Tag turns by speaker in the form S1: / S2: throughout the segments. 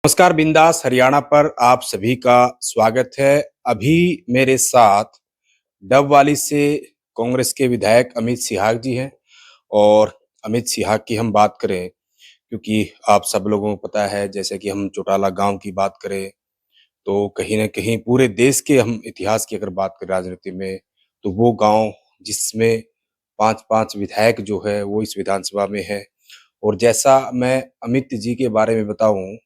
S1: नमस्कार बिंदास हरियाणा पर आप सभी का स्वागत है। अभी मेरे साथ डबवाली से कांग्रेस के विधायक अमित सिहाग जी हैं और अमित सिहाग की हम बात करें क्योंकि आप सब लोगों को पता है जैसे कि हम चौटाला गांव की बात करें तो कहीं न कहीं पूरे देश के हम इतिहास की अगर बात करें राजनीति में तो वो गांव जिसमें 5-5 विधायक जो है वो इस विधानसभा में है और जैसा मैं अमित जी के बारे में बताऊँ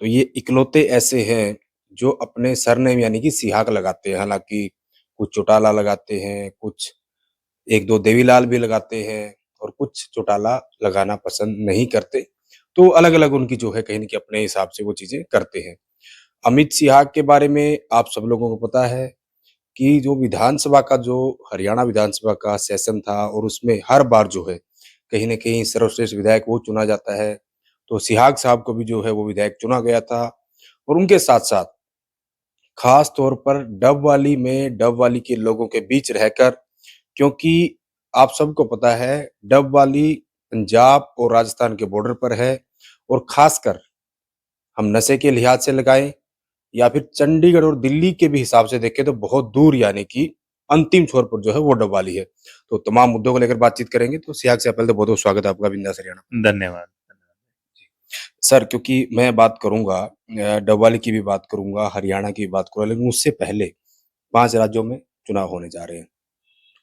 S1: तो ये इकलौते ऐसे हैं जो अपने सरनेम यानी कि सिहाग लगाते हैं। हालाँकि कुछ चौटाला लगाते हैं, कुछ 1-2 देवीलाल भी लगाते हैं और कुछ चौटाला लगाना पसंद नहीं करते। तो अलग-अलग उनकी जो है कहीं न कहीं अपने हिसाब से वो चीज़ें करते हैं। अमित सिहाग के बारे में आप सब लोगों को पता है कि जो विधानसभा का जो हरियाणा विधानसभा का सेशन था और उसमें हर बार जो है कहीं न कहीं सर्वश्रेष्ठ विधायक वो चुना जाता है। तो सिहाग साहब को भी जो है वो विधायक चुना गया था और उनके साथ-साथ खास तौर पर डबवाली के लोगों के बीच रहकर क्योंकि आप सबको पता है डबवाली पंजाब और राजस्थान के बॉर्डर पर है और खासकर हम नशे के लिहाज से लगाएँ या फिर चंडीगढ़ और दिल्ली के भी हिसाब से देखें तो बहुत दूर यानी कि अंतिम छोर पर जो है वो डबवाली है। तो तमाम मुद्दों को लेकर बातचीत करेंगे तो सियाग से पहले तो बहुत-बहुत स्वागत है आपका बिंदास हरियाणा।
S2: धन्यवाद।
S1: सर क्योंकि मैं बात करूँगा डबवाली की भी बात करूँगा, हरियाणा की भी बात करूँगा लेकिन उससे पहले 5 राज्यों में चुनाव होने जा रहे हैं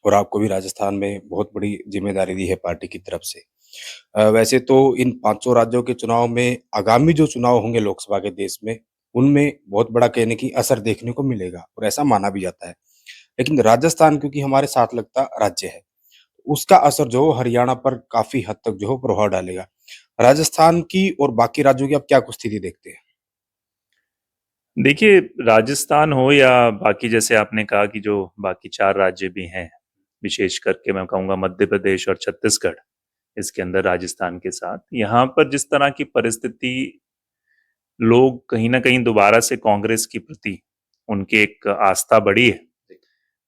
S1: और आपको भी राजस्थान में बहुत बड़ी ज़िम्मेदारी दी है पार्टी की तरफ से। वैसे तो इन पाँचों राज्यों के चुनाव में आगामी जो चुनाव होंगे लोकसभा के देश में, उनमें बहुत बड़ा कहने की असर देखने को मिलेगा और ऐसा माना भी जाता है। लेकिन राजस्थान क्योंकि हमारे साथ लगता राज्य है, उसका असर जो हरियाणा पर काफ़ी हद तक जो है प्रभाव डालेगा। राजस्थान की और बाकी राज्यों की आप क्या कुछ स्थिति देखते हैं?
S2: देखिए, राजस्थान हो या बाकी जैसे आपने कहा कि जो बाकी 4 राज्य भी हैं, विशेष करके मैं कहूँगा मध्य प्रदेश और छत्तीसगढ़, इसके अंदर राजस्थान के साथ, यहाँ पर जिस तरह की परिस्थिति लोग कहीं न कहीं दोबारा से कांग्रेस के प्रति उनकी एक आस्था बढ़ी है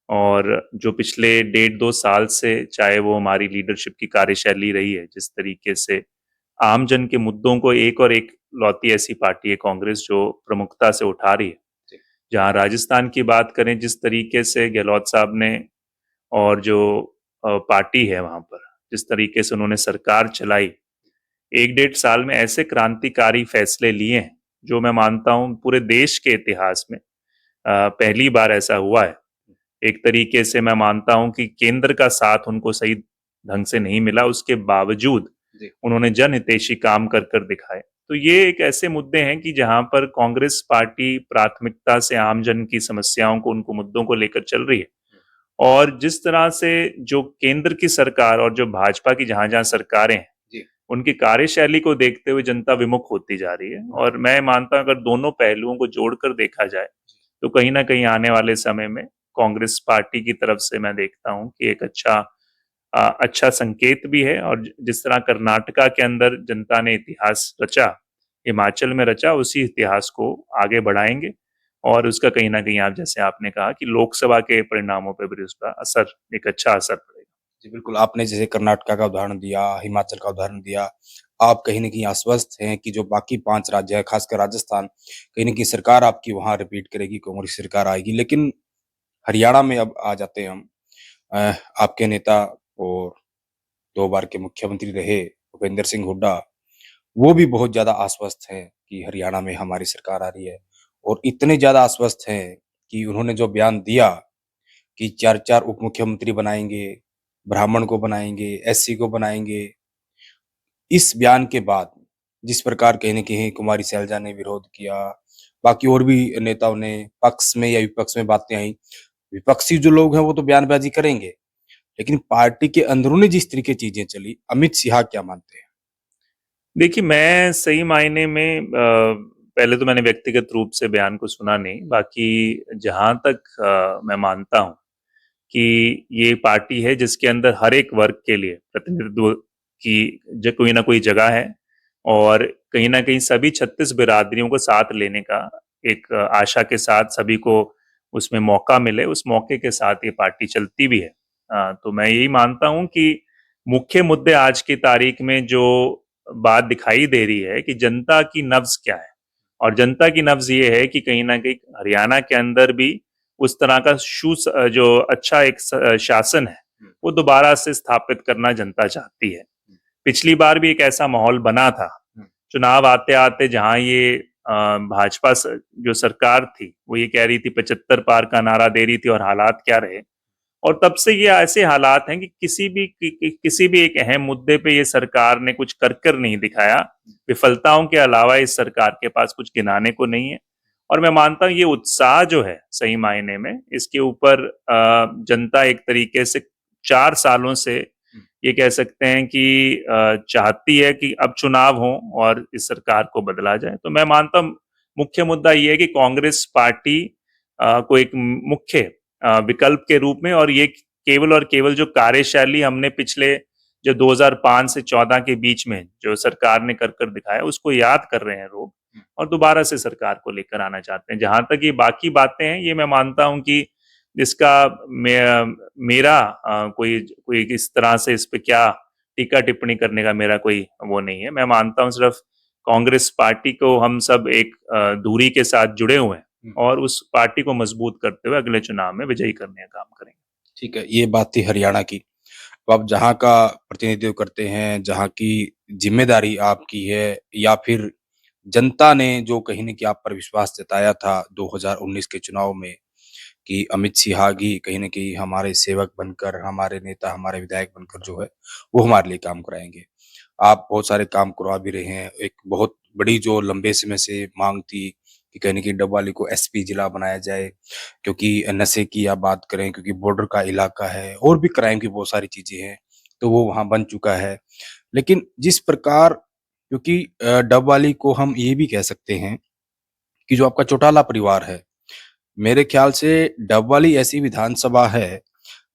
S2: और जो पिछले डेढ़ 2 साल से चाहे वो हमारी लीडरशिप की कार्यशैली रही है, जिस तरीके से आम जन के मुद्दों को एक और एक लौती ऐसी पार्टी है कांग्रेस जो प्रमुखता से उठा रही है। जहाँ राजस्थान की बात करें जिस तरीके से गहलोत साहब ने और जो पार्टी है वहाँ पर, जिस तरीके से उन्होंने सरकार चलाई, 1 डेढ़ साल में ऐसे क्रांतिकारी फैसले लिए हैं, जो मैं मानता हूँ पूरे देश के इतिहास में पहली बार ऐसा हुआ है। एक तरीके से मैं मानता हूँ कि केंद्र का साथ उनको सही ढंग से नहीं मिला, उसके बावजूद उन्होंने जनहितैषी काम कर कर दिखाए। तो ये एक ऐसे मुद्दे हैं कि जहाँ पर कांग्रेस पार्टी प्राथमिकता से आम जन की समस्याओं को, उनको मुद्दों को लेकर चल रही है और जिस तरह से जो केंद्र की सरकार और जो भाजपा की जहाँ-जहाँ सरकारें हैं, उनकी कार्यशैली को देखते हुए जनता विमुख होती जा रही है और मैं मानता हूँ अगर दोनों पहलुओं को जोड़कर देखा जाए, तो कहीं न कहीं आने वाले समय में कांग्रेस पार्टी की तरफ से मैं देखता हूँ कि एक अच्छा संकेत भी है और जिस तरह कर्नाटका के अंदर जनता ने इतिहास रचा, हिमाचल में रचा, उसी इतिहास को आगे बढ़ाएँगे और उसका कहीं न कहीं आप जैसे आपने कहा कि लोकसभा के परिणामों पे भी उसका असर एक अच्छा असर पड़ेगा।
S1: जी, बिल्कुल, आपने जैसे कर्नाटका का उदाहरण दिया, हिमाचल का उदाहरण दिया, आप कहीं न कहीं आश्वस्त हैं कि जो बाकी 5 राज्य हैं, खासकर राजस्थान, कहीं न कहीं सरकार आपकी वहाँ रिपीट करेगी, कांग्रेस की सरकार आएगी। लेकिन हरियाणा में अब आ जाते हैं हम। आपके नेता और 2 बार के मुख्यमंत्री रहे भूपेंद्र सिंह हुड्डा, वो भी बहुत ज़्यादा आश्वस्त हैं कि हरियाणा में हमारी सरकार आ रही है और इतने ज़्यादा आश्वस्त हैं कि उन्होंने जो बयान दिया कि 4-4 उप मुख्यमंत्री बनाएँगे, ब्राह्मण को बनाएँगे, एससी को बनाएँगे। इस बयान के बाद जिस प्रकार कहीं न कहीं कुमारी शैलजा ने विरोध किया, बाकी और भी नेताओं ने पक्ष में या विपक्ष में बातें आई। विपक्षी जो लोग हैं वो तो बयानबाज़ी करेंगे, लेकिन पार्टी के अंदरूनी जिस तरीके चीज़ें चली, अमित सिन्हा क्या मानते हैं?
S2: देखिए, मैं सही मायने में पहले तो मैंने व्यक्तिगत रूप से बयान को सुना नहीं, बाकी जहाँ तक मैं मानता हूँ कि ये पार्टी है जिसके अंदर हर एक वर्ग के लिए प्रतिनिधित्व की ज कोई ना कोई जगह है और कहीं न कहीं सभी 36 बिरादरियों को साथ लेने का एक आशा के साथ सभी को उसमें मौका मिले, उस मौके के साथ ये पार्टी चलती भी है। तो मैं यही मानता हूँ कि मुख्य मुद्दे आज की तारीख में जो बात दिखाई दे रही है कि जनता की नब्ज़ क्या है और जनता की नब्ज ये है कि कहीं ना कहीं हरियाणा के अंदर भी उस तरह का जो अच्छा एक शासन है वो दोबारा से स्थापित करना जनता चाहती है। पिछली बार भी एक ऐसा माहौल बना था, चुनाव आते आते जहां ये भाजपा जो सरकार थी वो ये कह रही थी 75 पार का नारा दे रही थी और हालात क्या रहे। और तब से ये ऐसे हालात हैं कि किसी भी एक अहम मुद्दे पे ये सरकार ने कुछ कर नहीं दिखाया। विफलताओं के अलावा इस सरकार के पास कुछ गिनाने को नहीं है। और मैं मानता हूं ये उत्साह जो है सही मायने में इसके ऊपर जनता एक तरीके से 4 सालों से ये कह सकते हैं कि चाहती है कि अब चुनाव हो और इस सरकार को बदला जाए। तो मैं मानता हूं मुख्य मुद्दा ये है कि कांग्रेस पार्टी को एक मुख्य विकल्प के रूप में, और ये केवल और केवल जो कार्यशैली हमने पिछले जो 2005 से 14 के बीच में जो सरकार ने कर दिखाया उसको याद कर रहे हैं लोग और दोबारा से सरकार को लेकर आना चाहते हैं। जहां तक ये बाकी बातें हैं ये मैं मानता हूं कि इसका मेरा कोई कोई इस तरह से इस पे क्या टीका टिप्पणी करने का मेरा कोई वो नहीं है। मैं मानता हूं सिर्फ कांग्रेस पार्टी को हम सब एक दूरी के साथ जुड़े हुए हैं और उस पार्टी को मजबूत करते हुए अगले चुनाव में विजयी करने का काम करेंगे।
S1: ठीक है, ये बात थी हरियाणा की। तो आप जहाँ का प्रतिनिधित्व करते हैं, जहाँ की जिम्मेदारी आपकी है, या फिर जनता ने जो कहीं न कहीं आप पर विश्वास जताया था 2019 के चुनाव में कि अमित सिहागी कहीं न कहीं हमारे सेवक बनकर, हमारे नेता, हमारे विधायक बनकर जो है, वो हमारे लिए काम कराएँगे। आप बहुत सारे काम करवा भी रहे हैं। एक बहुत बड़ी जो लंबे समय से माँग थी कि कहीं न कहीं डबवाली को एसपी जिला बनाया जाए, क्योंकि नशे की आप बात करें, क्योंकि बॉर्डर का इलाका है और भी क्राइम की बहुत सारी चीज़ें हैं, तो वो वहाँ बन चुका है। लेकिन जिस प्रकार, क्योंकि डबवाली को हम ये भी कह सकते हैं कि जो आपका चौटाला परिवार है, मेरे ख्याल से डबवाली ऐसी विधानसभा है,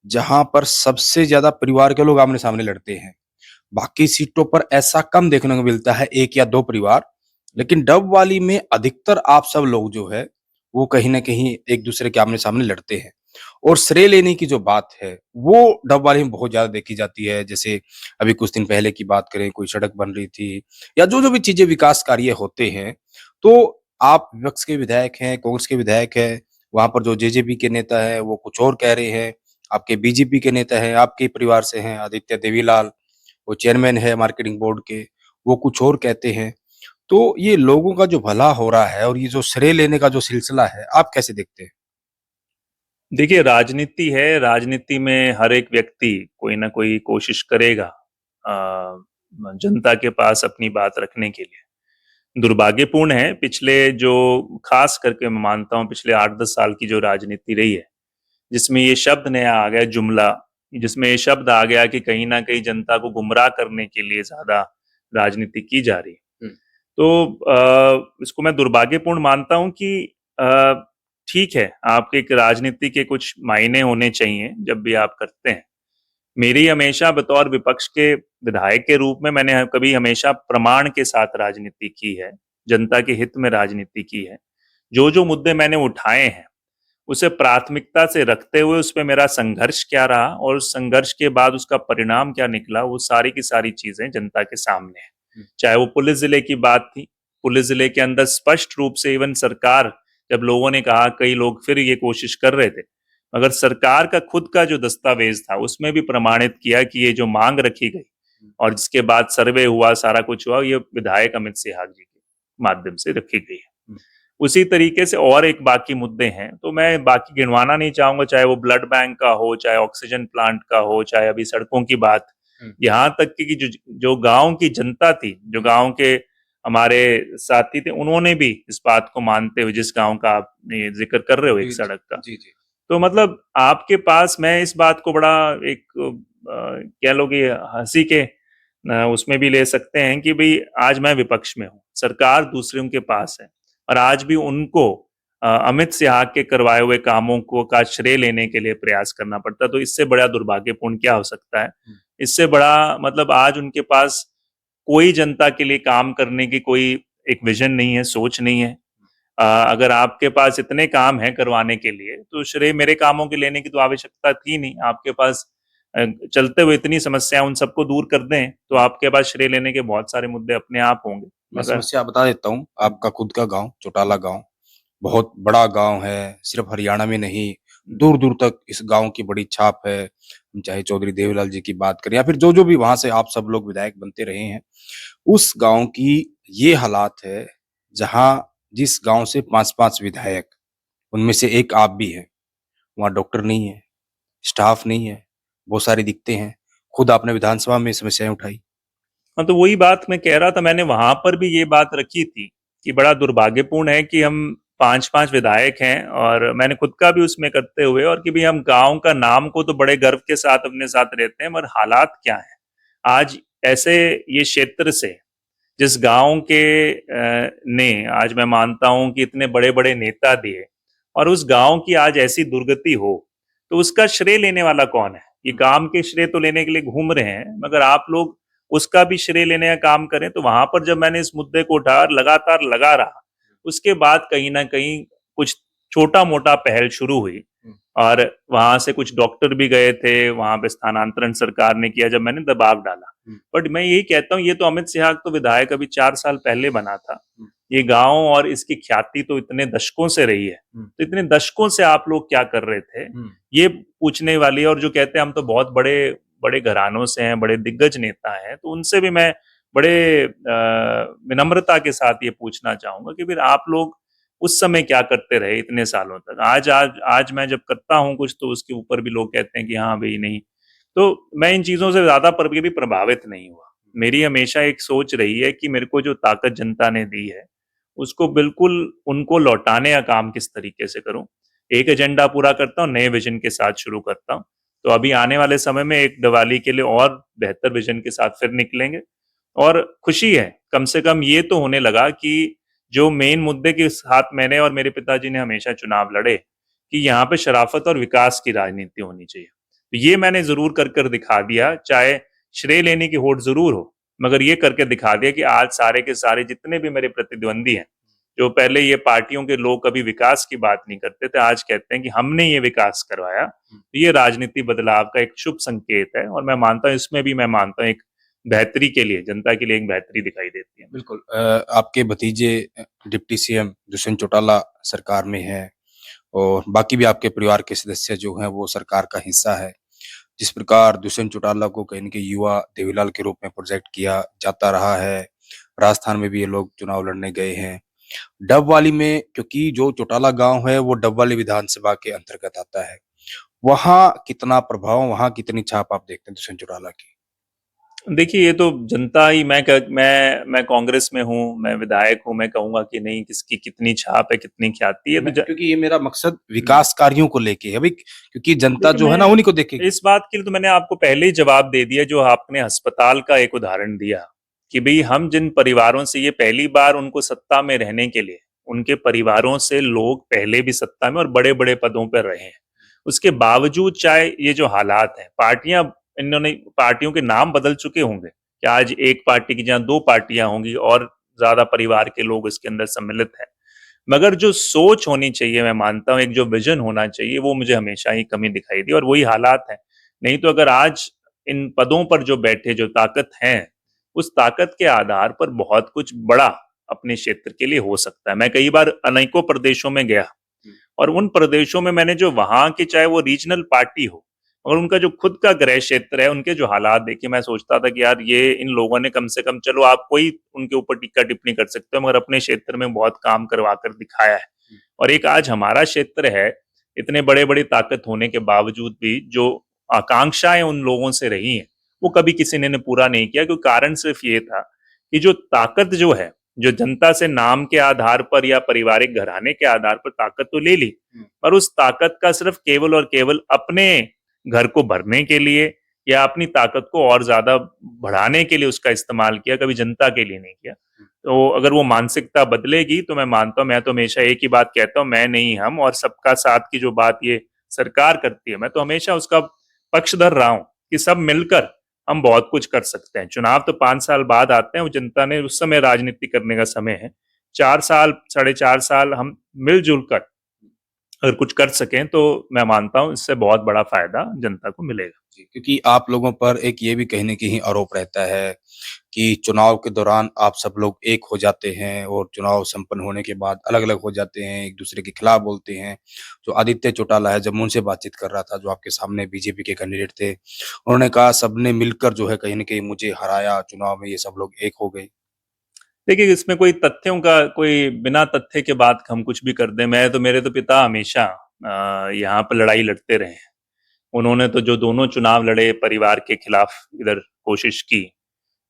S1: जहाँ पर सबसे ज़्यादा परिवार के लोग आमने-सामने लड़ते हैं। बाकी सीटों पर ऐसा कम देखने को मिलता है, 1 या 2 परिवार, लेकिन डबवाली में अधिकतर आप सब लोग जो है, वो कहीं न कहीं एक-दूसरे के आमने-सामने लड़ते हैं। और श्रेय लेने की जो बात है, वो डबवाली में बहुत ज़्यादा देखी जाती है। जैसे अभी कुछ दिन पहले की बात करें, कोई सड़क बन रही थी या जो-जो भी चीज़ें विकास कार्य होते हैं, तो आप विपक्ष के विधायक हैं, कांग्रेस के विधायक हैं, वहाँ पर जो जेजेपी के नेता हैं, वो कुछ और कह रहे हैं, आपके बीजेपी के नेता हैं, आपके ही परिवार से हैं, आदित्य देवीलाल, वो चेयरमैन है मार्केटिंग बोर्ड के, वो कुछ और कहते हैं। तो ये लोगों का जो भला हो रहा है और ये जो श्रेय लेने का जो सिलसिला है, आप कैसे देखते हैं?
S2: देखिए राजनीति है, राजनीति में हर एक व्यक्ति कोई ना कोई कोशिश करेगा जनता के पास अपनी बात रखने के लिए। दुर्भाग्यपूर्ण है पिछले जो खास करके मैं मानता हूँ पिछले 8-10 साल की जो राजनीति रही है, जिसमें ये शब्द नया आ गया जुमला, जिसमें ये शब्द आ गया कि कहीं ना कहीं जनता को गुमराह करने के लिए ज्यादा राजनीति की जा रही है। तो इसको मैं दुर्भाग्यपूर्ण मानता हूं कि अ, ठीक है, आपके एक राजनीति के कुछ मायने होने चाहिए जब भी आप करते हैं। मेरी हमेशा बतौर विपक्ष के विधायक के रूप में मैंने कभी हमेशा प्रमाण के साथ राजनीति की है, जनता के हित में राजनीति की है। जो जो मुद्दे मैंने उठाए हैं उसे प्राथमिकता से रखते हुए उस पे मेरा संघर्ष क्या रहा और उस संघर्ष के बाद उसका परिणाम क्या निकला, वो सारी की सारी चीजें जनता के सामने है। चाहे वो पुलिस जिले की बात थी, पुलिस जिले के अंदर स्पष्ट रूप से इवन सरकार, जब लोगों ने कहा, कई लोग फिर ये कोशिश कर रहे थे, मगर सरकार का खुद का जो दस्तावेज था उसमें भी प्रमाणित किया कि ये जो मांग रखी गई और जिसके बाद सर्वे हुआ, सारा कुछ हुआ, ये विधायक अमित सिहाग जी के माध्यम से रखी गई है। उसी तरीके से और एक बाकी मुद्दे हैं, तो मैं बाकी गिनवाना नहीं चाहूंगा, चाहे वो ब्लड बैंक का हो, चाहे ऑक्सीजन प्लांट का हो, चाहे अभी सड़कों की बात, यहाँ तक कि जो गांव की जनता थी, जो गांव के हमारे साथी थे, उन्होंने भी इस बात को मानते हुए, जिस गांव का आप जिक्र कर रहे हो एक सड़क का,
S1: जी, जी।
S2: तो मतलब आपके पास मैं इस बात को बड़ा एक कह लो कि हंसी के उसमें भी ले सकते हैं कि भाई आज मैं विपक्ष में हूँ, सरकार दूसरों के पास है और आज भी उनको अमित सिहाग के करवाए हुए कामों को का श्रेय लेने के लिए प्रयास करना पड़ता। तो इससे बड़ा दुर्भाग्यपूर्ण क्या हो सकता है? इससे बड़ा मतलब आज उनके पास कोई जनता के लिए काम करने की कोई एक विजन नहीं है, सोच नहीं है। अगर आपके पास इतने काम हैं करवाने के लिए तो श्रेय मेरे कामों के लेने की तो आवश्यकता थी नहीं। आपके पास चलते हुए इतनी समस्या, उन सबको दूर कर दें तो आपके पास श्रेय लेने के बहुत सारे मुद्दे अपने आप होंगे।
S1: मैं
S2: मगर
S1: समस्या बता देता हूँ। आपका खुद का गाँव चौटाला गाँव बहुत बड़ा गाँव है, सिर्फ हरियाणा में नहीं, दूर-दूर तक इस गाँव की बड़ी छाप है। हम चाहे चौधरी देवीलाल जी की बात करें या फिर जो-जो भी वहाँ से आप सब लोग विधायक बनते रहे हैं, उस गाँव की ये हालात है, जहाँ जिस गाँव से 5-5 विधायक, उनमें से एक आप भी हैं, वहाँ डॉक्टर नहीं है, स्टाफ नहीं है, बहुत सारी दिक्कतें हैं। खुद आपने विधानसभा में समस्याएँ उठाई।
S2: हाँ, तो वही बात मैं कह रहा था, मैंने वहां पर भी ये बात रखी थी कि बड़ा दुर्भाग्यपूर्ण है कि हम 5-5 विधायक हैं, और मैंने खुद का भी उसमें करते हुए, और कि भी हम गांव का नाम को तो बड़े गर्व के साथ अपने साथ रहते हैं, मगर हालात क्या है आज ऐसे, ये क्षेत्र से जिस गांव के ने आज मैं मानता हूं कि इतने बड़े बड़े नेता दिए, और उस गांव की आज ऐसी दुर्गति हो, तो उसका श्रेय लेने वाला कौन है? ये काम के श्रेय तो लेने के लिए घूम रहे हैं, मगर आप लोग उसका भी श्रेय लेने का काम करें। तो वहां पर जब मैंने इस मुद्दे को उठाया और लगातार लगा रहा, उसके बाद कहीं ना कहीं कुछ छोटा मोटा पहल शुरू हुई, और वहां से कुछ डॉक्टर भी गए थे, वहां पे स्थानांतरण सरकार ने किया जब मैंने दबाव डाला। बट मैं यही कहता हूँ, ये तो अमित सिहाग तो विधायक अभी 4 साल पहले बना था। ये गांव और इसकी ख्याति तो इतने दशकों से रही है, तो इतने दशकों से आप लोग क्या कर रहे थे, ये पूछने वाली। और जो कहते हैं हम तो बहुत बड़े बड़े घरानों से हैं, बड़े दिग्गज नेता हैं, तो उनसे भी मैं बड़े विनम्रता के साथ ये पूछना चाहूंगा कि फिर आप लोग उस समय क्या करते रहे इतने सालों तक। आज मैं जब करता हूं कुछ, तो उसके ऊपर भी लोग कहते हैं कि हाँ भाई नहीं। तो मैं इन चीजों से ज्यादा पर भी प्रभावित नहीं हुआ। मेरी हमेशा एक सोच रही है कि मेरे को जो ताकत जनता ने दी है, उसको बिल्कुल उनको लौटाने का काम किस तरीके से करूं। एक एजेंडा पूरा करता हूं, नए विजन के साथ शुरू करता हूं। तो अभी आने वाले समय में एक दिवाली के लिए और बेहतर विजन के साथ फिर निकलेंगे। और खुशी है, कम से कम ये तो होने लगा कि जो मेन मुद्दे के साथ मैंने और मेरे पिताजी ने हमेशा चुनाव लड़े, कि यहाँ पे शराफत और विकास की राजनीति होनी चाहिए, तो ये मैंने जरूर कर दिखा दिया। चाहे श्रेय लेने की होड़ जरूर हो, मगर ये करके दिखा दिया कि आज सारे के सारे जितने भी मेरे प्रतिद्वंदी हैं, जो पहले ये पार्टियों के लोग कभी विकास की बात नहीं करते थे, आज कहते हैं कि हमने ये विकास करवाया। तो ये राजनीति बदलाव का एक शुभ संकेत है, और मैं मानता हूँ इसमें भी, मैं मानता हूँ एक बेहतरी के लिए, जनता के लिए एक बेहतरी दिखाई देती है।
S1: बिल्कुल आपके भतीजे डिप्टी सीएम दुष्यंत चौटाला सरकार में हैं और बाकी भी आपके परिवार के सदस्य जो हैं वो सरकार का हिस्सा है। जिस प्रकार दुष्यंत चौटाला को कहीं न कहीं युवा देवीलाल के रूप में प्रोजेक्ट किया जाता रहा है, राजस्थान में भी ये लोग चुनाव लड़ने गए हैं। डबवाली में क्योंकि जो चौटाला गाँव है वो डबवाली विधानसभा के अंतर्गत आता है। वहाँ कितना प्रभाव, वहाँ कितनी छाप आप देखते हैं दुष्यंत चौटाला की?
S2: देखिए, ये तो जनता ही, मैं कांग्रेस में हूँ, मैं विधायक हूँ, मैं कहूंगा कि नहीं किसकी कितनी छाप है, कितनी ख्याति है,
S1: क्योंकि ये मेरा मकसद विकास कार्यों को लेके है भाई, क्योंकि जनता
S2: देखिए,
S1: जो है ना उन्हीं को देखेगी।
S2: इस बात के लिए तो मैंने आपको पहले ही जवाब दे दिया, जो आपने अस्पताल का एक उदाहरण दिया, कि भाई हम जिन परिवारों से, ये पहली बार उनको सत्ता में रहने के लिए, उनके परिवारों से लोग पहले भी सत्ता में और बड़े बड़े पदों पर रहे हैं, उसके बावजूद चाहे ये जो हालात हैं, पार्टियां, इन्होंने पार्टियों के नाम बदल चुके होंगे कि आज एक पार्टी की जहां 2 पार्टियां होंगी और ज्यादा परिवार के लोग इसके अंदर सम्मिलित हैं, मगर जो सोच होनी चाहिए, मैं मानता हूं एक जो विजन होना चाहिए, वो मुझे हमेशा ही कमी दिखाई दी, और वही हालात है। नहीं तो अगर आज इन पदों पर जो बैठे जो ताकत हैं, उस ताकत के आधार पर बहुत कुछ बड़ा अपने क्षेत्र के लिए हो सकता है। मैं कई बार अनेकों प्रदेशों में गया, और उन प्रदेशों में मैंने जो वहां के, चाहे वो रीजनल पार्टी हो, और उनका जो खुद का गृह क्षेत्र है, उनके जो हालात देखे, मैं सोचता था कि यार ये इन लोगों ने कम से कम, चलो आप कोई उनके ऊपर टीका टिप्पणी कर सकते हो, मगर अपने क्षेत्र में बहुत काम करवा कर दिखाया है। और एक आज हमारा क्षेत्र है, इतने बड़े बड़ी ताकत होने के बावजूद भी जो आकांक्षाएं उन लोगों से रही हैं, वो कभी किसी ने पूरा नहीं किया। क्योंकि कारण सिर्फ ये था कि जो ताकत जो है, जो जनता से नाम के आधार पर या पारिवारिक घराने के आधार पर ताकत तो ले ली, पर उस ताकत का सिर्फ केवल और केवल अपने घर को भरने के लिए या अपनी ताकत को और ज्यादा बढ़ाने के लिए उसका इस्तेमाल किया, कभी जनता के लिए नहीं किया। तो अगर वो मानसिकता बदलेगी, तो मैं मानता हूं, मैं तो हमेशा एक ही बात कहता हूं, मैं नहीं हम, और सबका साथ की जो बात ये सरकार करती है, मैं तो हमेशा उसका पक्षधर रहा हूं कि सब मिलकर हम बहुत कुछ कर सकते हैं। चुनाव तो 5 साल बाद आते हैं, वो जनता ने उस समय राजनीति करने का समय है। 4 साल, 4.5 साल हम मिलजुल कर अगर कुछ कर सकें तो मैं मानता हूँ इससे बहुत बड़ा फायदा जनता को मिलेगा।
S1: जी, क्योंकि आप लोगों पर एक ये भी कहीं न कहीं आरोप रहता है कि चुनाव के दौरान आप सब लोग एक हो जाते हैं और चुनाव संपन्न होने के बाद अलग-अलग हो जाते हैं, एक-दूसरे के खिलाफ बोलते हैं। जो आदित्य चौटाला है, जब मैं उनसे बातचीत कर रहा था, जो आपके सामने बीजेपी के कैंडिडेट थे, उन्होंने कहा सबने मिलकर जो है कहीं न कहीं मुझे हराया, चुनाव में ये सब लोग एक हो गए।
S2: देखिए, इसमें कोई तथ्यों का कोई बिना तथ्य के बात हम कुछ भी कर दें, मेरे तो पिता हमेशा यहाँ पर लड़ाई लड़ते रहे हैं। उन्होंने तो जो दोनों चुनाव लड़े परिवार के खिलाफ इधर कोशिश की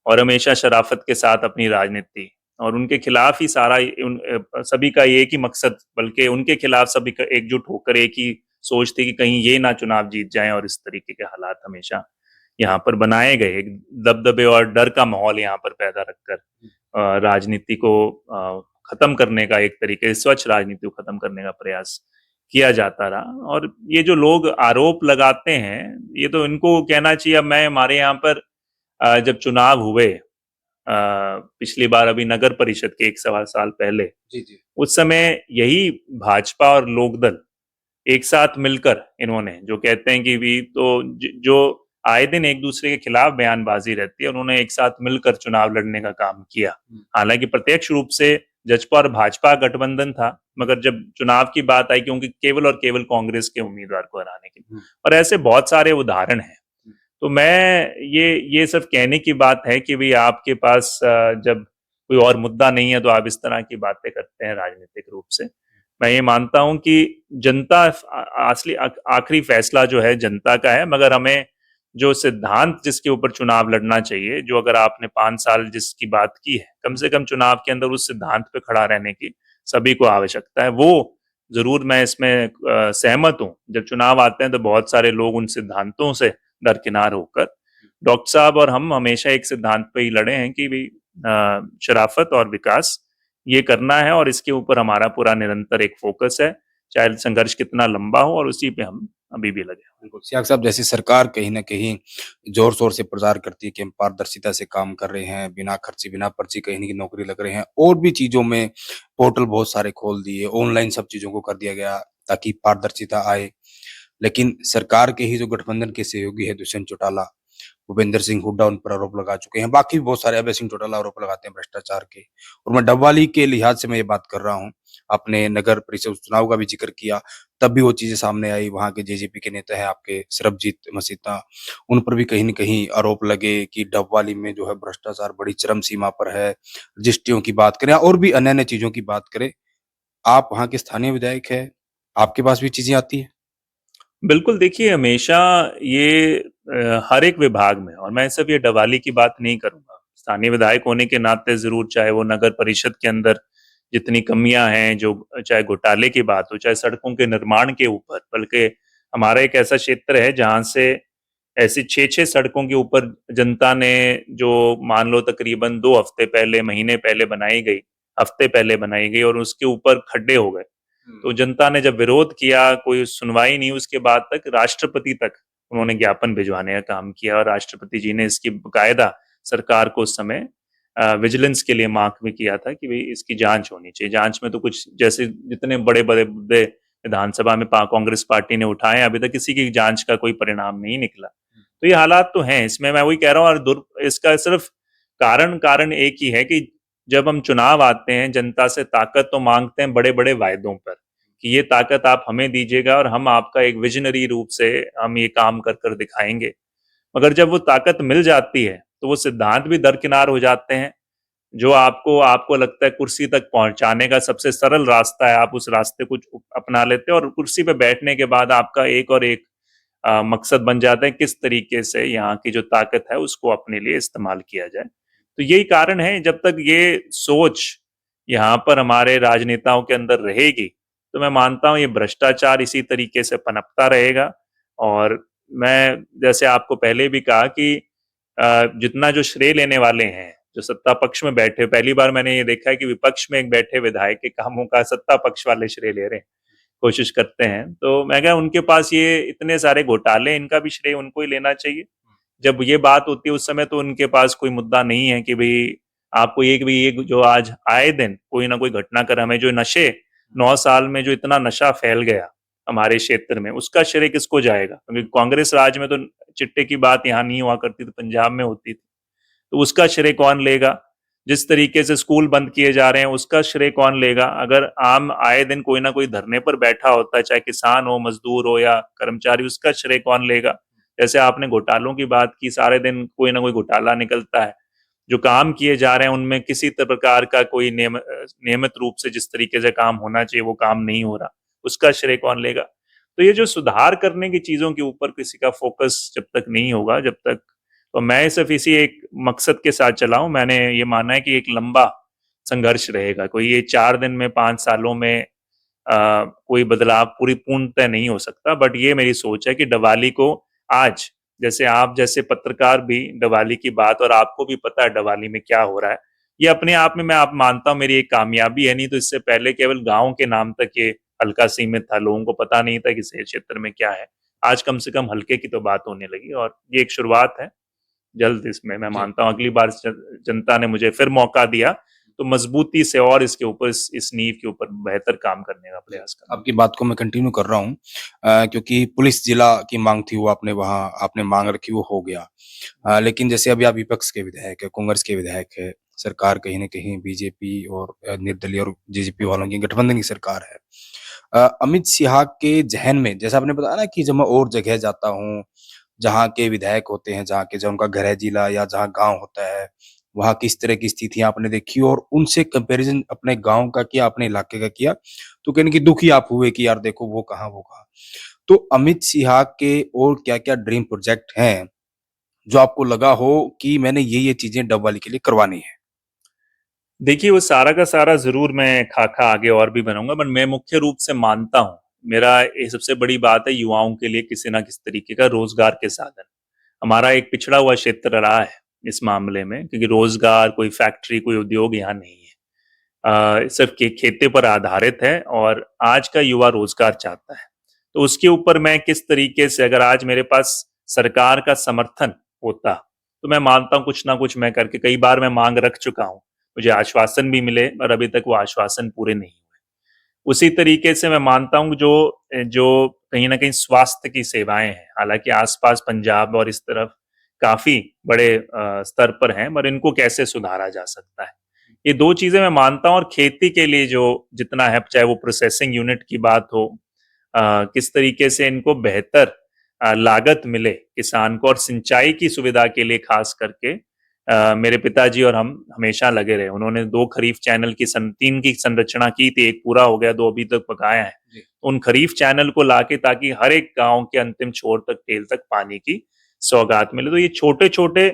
S2: और हमेशा शराफत के साथ अपनी राजनीति और उनके खिलाफ ही सभी का एक ही मकसद, बल्कि उनके खिलाफ सभी का एकजुट होकर एक ही सोच थी कि कहीं ये ना चुनाव जीत जाएं और इस तरीके के हालात हमेशा यहाँ पर बनाए गए, एक दबदबे और डर का माहौल यहाँ पर पैदा रखकर राजनीति को खत्म करने का, एक तरीके से स्वच्छ राजनीति को खत्म करने का प्रयास किया जाता रहा। और ये जो लोग आरोप लगाते हैं, ये तो इनको कहना चाहिए। अब मैं हमारे यहाँ पर जब चुनाव हुए पिछली बार अभी नगर परिषद के 1 सवा साल पहले,
S1: जी, जी।
S2: उस समय यही भाजपा और लोकदल एक साथ मिलकर इन्होंने जो कहते हैं कि भी तो जो आए दिन एक दूसरे के खिलाफ बयानबाजी रहती है, उन्होंने एक साथ मिलकर चुनाव लड़ने का काम किया। हालांकि प्रत्यक्ष रूप से जजपा और भाजपा गठबंधन था, मगर जब चुनाव की बात आई, क्योंकि केवल और केवल कांग्रेस के उम्मीदवार को हराने के लिए, और ऐसे बहुत सारे उदाहरण हैं। तो मैं ये सिर्फ कहने की बात है कि भाई आपके पास जब कोई और मुद्दा नहीं है तो आप इस तरह की बातें करते हैं राजनीतिक रूप से। मैं ये मानता हूं कि जनता असली आखिरी फैसला जो है जनता का है, मगर हमें जो सिद्धांत जिसके ऊपर चुनाव लड़ना चाहिए, जो अगर आपने 5 साल जिसकी बात की है, कम से कम चुनाव के अंदर उस सिद्धांत पे खड़ा रहने की सभी को आवश्यकता है। वो जरूर मैं इसमें सहमत हूं। जब चुनाव आते हैं तो बहुत सारे लोग उन सिद्धांतों से दरकिनार होकर, डॉक्टर साहब और हम हमेशा एक सिद्धांत पे ही लड़े हैं कि भाई शराफत और विकास ये करना है, और इसके ऊपर हमारा पूरा निरंतर एक फोकस है, चाहे संघर्ष कितना लंबा हो, और उसी पे हम अभी भी लगे हैं।
S1: बिल्कुल, सियाग साहब, जैसे सरकार कहीं न कहीं ज़ोर-शोर से प्रचार करती है कि हम पारदर्शिता से काम कर रहे हैं, बिना खर्चे, बिना पर्ची कहीं न कहीं नौकरी लग रहे हैं, और भी चीज़ों में पोर्टल बहुत सारे खोल दिए, ऑनलाइन सब चीज़ों को कर दिया गया ताकि पारदर्शिता आए। लेकिन सरकार के ही जो गठबंधन के सहयोगी है दुष्यंत चौटाला, भूपेंद्र सिंह हुड्डा उन पर आरोप लगा चुके हैं। बाकी भी बहुत सारे, अभय सिंह चौटाला आरोप लगाते हैं भ्रष्टाचार के। और मैं डबवाली के लिहाज से मैं ये बात कर रहा हूँ। आपने नगर परिषद चुनाव का भी ज़िक्र किया, तब भी वो चीज़ें सामने आई। वहाँ के जेजेपी के नेता हैं आपके सरबजीत मसीता, उन पर भी कहीं न कहीं आरोप लगे कि डबवाली में जो है भ्रष्टाचार बड़ी चरम सीमा पर है। रजिस्ट्रियों की बात करें और भी अन्य-अन्य चीज़ों की बात करें। आप वहाँ के स्थानीय विधायक हैं, आपके पास भी चीज़ें आती हैं?
S2: बिल्कुल, देखिए हमेशा ये हर एक विभाग में, और मैं सिर्फ ये डवाली की बात नहीं करूंगा, स्थानीय विधायक होने के नाते जरूर, चाहे वो नगर परिषद के अंदर जितनी कमियां हैं, जो चाहे घोटाले की बात हो, चाहे सड़कों के निर्माण के ऊपर, बल्कि हमारा एक ऐसा क्षेत्र है जहां से ऐसी 6-6 सड़कों के ऊपर जनता ने, जो मान लो तकरीबन 2 हफ्ते पहले, महीने पहले बनाई गई, हफ्ते पहले बनाई गई, और उसके ऊपर खड्डे हो गए। तो जनता ने जब विरोध किया, कोई सुनवाई नहीं, उसके बाद तक राष्ट्रपति तक उन्होंने ज्ञापन भिजवाने का काम किया, और राष्ट्रपति जी ने इसकी बाकायदा सरकार को उस समय विजिलेंस के लिए मांग भी किया था कि भाई इसकी जांच होनी चाहिए। जांच में तो कुछ, जैसे जितने बड़े बड़े मुद्दे विधानसभा में कांग्रेस पार्टी ने उठाए, अभी तक किसी की जांच का कोई परिणाम नहीं निकला। तो ये हालात तो हैं इसमें, मैं वही कह रहा हूँ। और इसका सिर्फ कारण कारण एक ही है कि जब हम चुनाव आते हैं, जनता से ताकत तो मांगते हैं बड़े बड़े वायदों पर, कि ये ताकत आप हमें दीजिएगा और हम आपका एक विजनरी रूप से हम ये काम कर कर दिखाएंगे। मगर जब वो ताकत मिल जाती है तो वो सिद्धांत भी दरकिनार हो जाते हैं। जो आपको आपको लगता है कुर्सी तक पहुंचाने का सबसे सरल रास्ता है, आप उस रास्ते को अपना लेते हैं, और कुर्सी पे बैठने के बाद आपका एक और एक मकसद बन जाता है किस तरीके से यहाँ की जो ताकत है उसको अपने लिए इस्तेमाल किया जाए। तो यही कारण है, जब तक ये सोच यहाँ पर हमारे राजनेताओं के अंदर रहेगी, तो मैं मानता हूँ ये भ्रष्टाचार इसी तरीके से पनपता रहेगा। और मैं जैसे आपको पहले भी कहा कि जितना जो श्रेय लेने वाले हैं, जो सत्ता पक्ष में बैठे, पहली बार मैंने ये देखा है कि विपक्ष में एक बैठे विधायक के कामों का सत्ता पक्ष वाले श्रेय ले रहे हैं, कोशिश करते हैं। तो मैं कहा उनके पास ये इतने सारे घोटाले, इनका भी श्रेय उनको ही लेना चाहिए। जब ये बात होती है उस समय तो उनके पास कोई मुद्दा नहीं है कि भाई आपको ये, कि भाई ये जो आज आए दिन कोई ना कोई घटना कर, हमें जो नशे 9 साल में जो इतना नशा फैल गया, हमारे क्षेत्र में, उसका श्रेय किसको जाएगा? क्योंकि कांग्रेस राज में तो चिट्टे की बात यहाँ नहीं हुआ करती थी, पंजाब में होती थी। तो उसका श्रेय कौन लेगा? जिस तरीके से स्कूल बंद किए जा रहे हैं, उसका श्रेय कौन लेगा? अगर आम आए दिन कोई ना कोई धरने पर बैठा होता है, चाहे किसान हो, मजदूर हो या कर्मचारी, उसका श्रेय कौन लेगा? जैसे आपने घोटालों की बात की, सारे दिन कोई ना कोई घोटाला निकलता है। जो काम किए जा रहे हैं उनमें किसी प्रकार का कोई नियमित रूप से जिस तरीके से काम होना चाहिए वो काम नहीं हो रहा, उसका श्रेय कौन लेगा? तो ये जो सुधार करने की चीजों के ऊपर किसी का फोकस जब तक नहीं होगा, जब तक, तो मैं सिर्फ इसी एक मकसद के साथ चला हूं। मैंने ये माना है कि एक लंबा संघर्ष रहेगा, कोई ये 4 दिन में 5 सालों में कोई बदलाव पूरी पूर्णतः नहीं हो सकता। बट ये मेरी सोच है कि दिवाली को आज, जैसे आप जैसे पत्रकार भी दिवाली की बात, और आपको भी पता है दिवाली में क्या हो रहा है, ये अपने आप में मैं आप मानता हूँ मेरी एक कामयाबी है। नहीं तो इससे पहले केवल गांव के नाम तक ये हल्का सीमित था, लोगों को पता नहीं था कि इस क्षेत्र में क्या है। आज कम से कम हल्के की तो बात होने लगी, और ये एक शुरुआत है। जल्द इसमें मैं
S1: जी।
S2: मानता हूँ अगली बार जनता ने मुझे फिर मौका दिया तो मजबूती से और इसके ऊपर इस नींव के ऊपर बेहतर काम करने का प्रयास करूंगा।
S1: आपकी बात को मैं कंटिन्यू कर रहा हूँ क्योंकि पुलिस जिला की मांग थी, वो आपने वहाँ आपने मांग रखी, वो हो गया। लेकिन जैसे अभी आप विपक्ष के विधायक है, कांग्रेस के विधायक है, सरकार कहीं न कहीं बीजेपी और निर्दलीय और जेजेपी वालों की गठबंधन की सरकार है। अमित सिन्हा के ज़हन में जैसा आपने बताया ना कि जब मैं और जगह जाता हूँ, जहाँ के विधायक होते हैं, जहाँ उनका गृह जिला या जहाँ गाँव होता है, वहाँ किस तरह की स्थितियाँ आपने देखी और उनसे कंपैरिज़न अपने गाँव का किया, अपने इलाके का किया, तो कहीं न कहीं दुखी आप हुए कि यार देखो वो कहाँ, वो कहाँ। तो अमित सिन्हा के और क्या-क्या ड्रीम प्रोजेक्ट हैं, जो आपको लगा हो कि मैंने ये चीज़ें डबवाली के लिए करवानी है?
S2: देखिए, वो सारा का सारा ज़रूर मैं खाका आगे और भी बनाऊँगा, बट मैं मुख्य रूप से मानता हूँ, मेरा ये सबसे बड़ी बात है युवाओं के लिए किसी न किसी तरीके का रोज़गार के साधन। हमारा एक पिछड़ा हुआ क्षेत्र रहा है इस मामले में, क्योंकि रोज़गार, कोई फैक्ट्री, कोई उद्योग यहाँ नहीं है। सिर्फ़ खेती पर आधारित है और आज का युवा रोज़गार चाहता है। तो उसके ऊपर मैं किस तरीके से, अगर आज मेरे पास सरकार का समर्थन होता, तो मैं मानता हूँ कुछ ना कुछ मैं करके, कई बार मैं माँग रख चुका हूँ। मुझे आश्वासन भी मिले पर अभी तक वो आश्वासन पूरे नहीं हुए। उसी तरीके से मैं मानता हूँ जो जो कहीं न कहीं स्वास्थ्य की सेवाएँ हैं, हालाँकि आस-पास पंजाब और इस तरफ काफ़ी बड़े स्तर पर हैं, पर इनको कैसे सुधारा जा सकता है। ये 2 चीज़ें मैं मानता हूँ, और खेती के लिए जो जितना है, चाहे वो प्रोसेसिंग यूनिट की बात हो, किस तरीके से इनको बेहतर लागत मिले किसान को, और सिंचाई की सुविधा के लिए खास करके मेरे पिताजी और हम हमेशा लगे रहे। उन्होंने 2 खरीफ चैनल की 3 की संरचना की थी, 1 पूरा हो गया, 2 अभी तक बकाया है।
S1: जी।
S2: उन खरीफ चैनल को लाके ताकि हर एक गाँव के अंतिम छोर तक, टेल तक पानी की सौगात मिले। तो ये छोटे-छोटे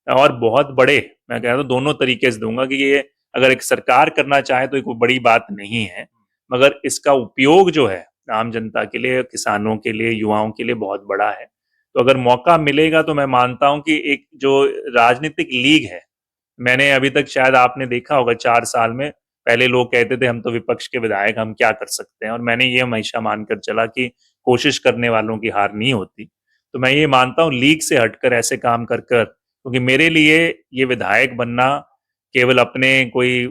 S2: और बहुत बड़े, मैं कह रहा हूँ दोनों तरीके से दूँगा कि ये अगर एक सरकार करना चाहे तो ये कोई बड़ी बात नहीं है, मगर इसका उपयोग जो है आम जनता के लिए, किसानों के लिए, युवाओं के लिए बहुत बड़ा है। तो अगर मौका मिलेगा तो मैं मानता हूँ कि एक जो राजनीतिक लीग है, मैंने अभी तक, शायद आपने देखा होगा 4 साल में, पहले लोग कहते थे हम तो विपक्ष के विधायक, हम क्या कर सकते हैं, और मैंने ये हमेशा मानकर चला कि कोशिश करने वालों की हार नहीं होती। तो मैं ये मानता हूँ लीग से हटकर ऐसे काम कर कर, क्योंकि मेरे लिए ये विधायक बनना केवल अपने कोई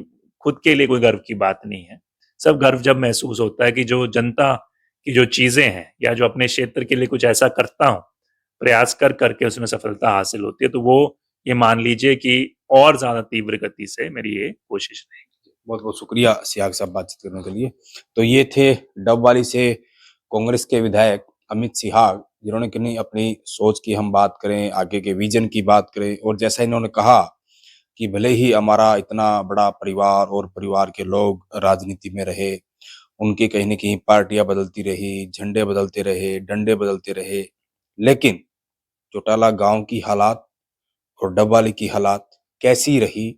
S2: खुद के लिए कोई गर्व की बात नहीं है। सब गर्व जब महसूस होता है कि जो जनता की जो चीज़ें हैं, या जो अपने क्षेत्र के लिए कुछ ऐसा करता हूँ, प्रयास कर करके उसमें सफलता हासिल होती है, तो वो ये मान लीजिए कि और ज़्यादा तीव्र गति से मेरी ये कोशिश रहेगी।
S1: बहुत-बहुत शुक्रिया सियाग साहब बातचीत करने के लिए। तो ये थे डबवाली से कांग्रेस के विधायक अमित सिन्हा, जिन्होंने कहीं अपनी सोच की हम बात करें, आगे के विज़न की बात करें और जैसा इन्होंने कहा कि भले ही हमारा इतना बड़ा परिवार और परिवार के लोग राजनीति में रहे, उनकी कहीं न कहीं पार्टियाँ बदलती रही, झंडे बदलते रहे, डंडे बदलते रहे, लेकिन चौटाला गाँव की हालात और डबवाली की हालात कैसी रही,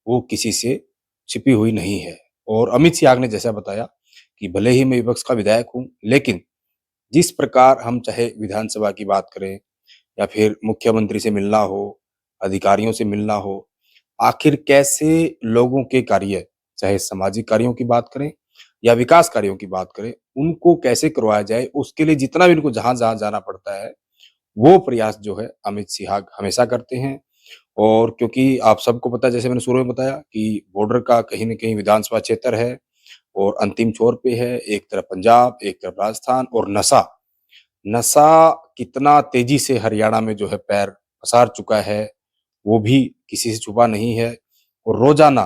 S1: वो किसी से छिपी हुई नहीं है। और अमित सिन्हा ने जैसा बताया कि भले ही मैं विपक्ष का विधायक हूँ, लेकिन जिस प्रकार हम चाहे विधानसभा की बात करें या फिर मुख्यमंत्री से मिलना हो, अधिकारियों से मिलना हो, आखिर कैसे लोगों के कार्य, चाहे सामाजिक कार्यों की बात करें या विकास कार्यों की बात करें, उनको कैसे करवाया जाए, उसके लिए जितना भी उनको जहाँ-जहाँ जाना पड़ता है, वो प्रयास जो है अमित सिन्हा हमेशा करते हैं। और क्योंकि आप सबको पता है, जैसे मैंने शुरू में बताया कि बॉर्डर का कहीं न कहीं विधानसभा क्षेत्र है, और अंतिम छोर पे है, एक तरफ पंजाब, एक तरफ राजस्थान। और नशा नशा कितना तेजी से हरियाणा में जो है पैर पसार चुका है, वो भी किसी से छुपा नहीं है। और रोजाना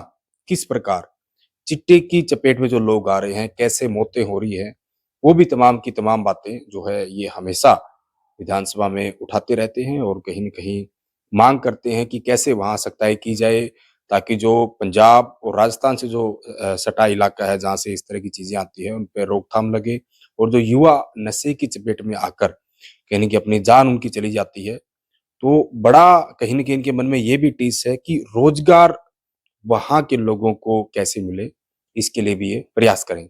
S1: किस प्रकार चिट्टे की चपेट में जो लोग आ रहे हैं, कैसे मौतें हो रही हैं, वो भी तमाम की तमाम बातें जो है ये हमेशा विधानसभा में उठाते रहते हैं और कहीं न कहीं माँग करते हैं कि कैसे वहाँ सख्ताई की जाए, ताकि जो पंजाब और राजस्थान से जो सटा इलाका है, जहाँ से इस तरह की चीज़ें आती हैं, उन पे रोकथाम लगे। और जो युवा नशे की चपेट में आकर कहीं न कहीं अपनी जान उनकी चली जाती है, तो बड़ा कहीं न कहीं इनके मन में ये भी टीस है कि रोज़गार वहाँ के लोगों को कैसे मिले, इसके लिए भी ये प्रयास करें।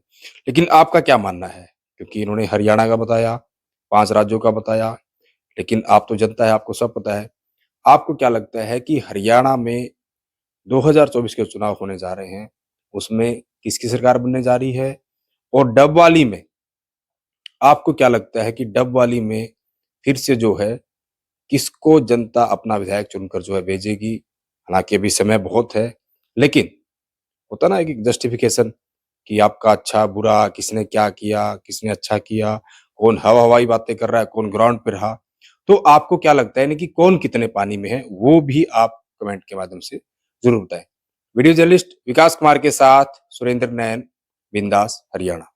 S1: लेकिन आपका क्या मानना है? क्योंकि इन्होंने हरियाणा का बताया, 5 राज्यों का बताया, लेकिन आप तो जनता है, आपको सब पता है। आपको क्या लगता है कि हरियाणा में 2024 के चुनाव होने जा रहे हैं, उसमें किसकी सरकार बनने जा रही है? और डबवाली में आपको क्या लगता है कि डबवाली में फिर से जो है, किसको जनता अपना विधायक चुनकर जो है भेजेगी? हालाँकि अभी समय बहुत है, लेकिन होता ना है कि जस्टिफिकेशन कि आपका अच्छा, बुरा, किसने क्या किया, किसने अच्छा किया, कौन हवा-हवाई बातें कर रहा है, कौन ग्राउंड पे रहा। तो आपको क्या लगता है यानी कि कौन कितने पानी में है, वो भी आप कमेंट के माध्यम से ज़रूर बताएँ। वीडियो जर्नलिस्ट विकास कुमार के साथ सुरेंद्र नैन, बिंदास, हरियाणा।